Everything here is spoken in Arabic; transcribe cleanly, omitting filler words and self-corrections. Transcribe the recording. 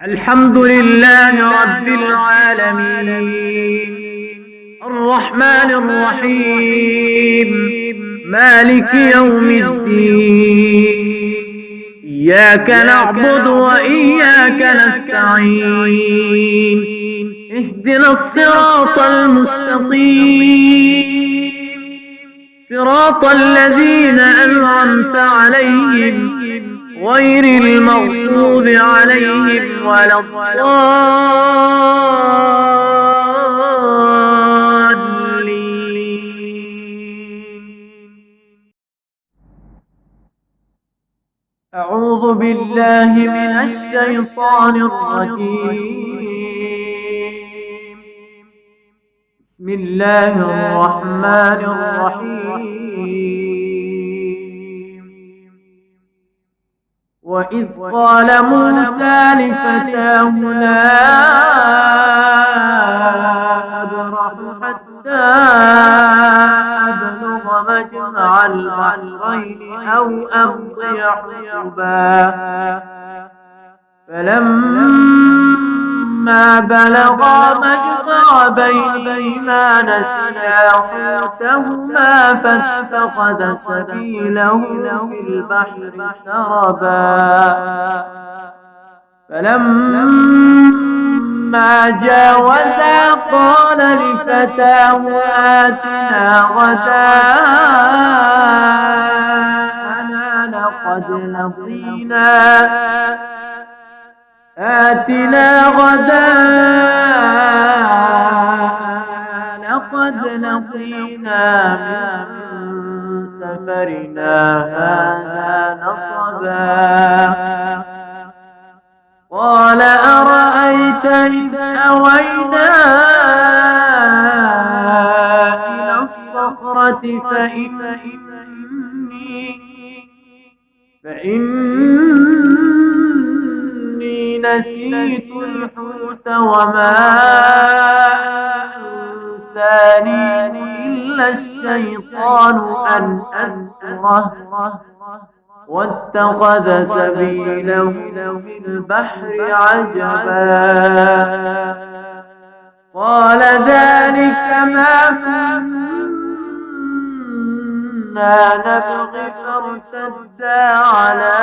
الحمد لله رب العالمين الرحمن الرحيم مالك يوم الدين إياك نعبد وإياك نستعين اهدنا الصراط المستقيم صراط الذين أنعمت عليهم غير المغضوب عليهم ولا الضالين. أعوذ بالله من الشيطان الرجيم. بسم الله الرحمن الرحيم. وإذ قال موسى لفتاه لا أبرح حتى أبلغ مجمع البحرين أو أمضي حقبا فلما بلغا مجمع بينهما نسيا حوتهما فاتخذ سبيله في البحر سربا فلما جاوزا قال لفتاه آتنا غداءنا لقد لقينا من سفرنا هذا نصبا قال أرأيت إذ أوينا إلى الصخرة فإني نسيت الحوت وما أنسانيه إلا الشيطان أن أذكره واتخذ سبيله في البحر عجبا قال ذلك ما كنا نبغي فارتدا على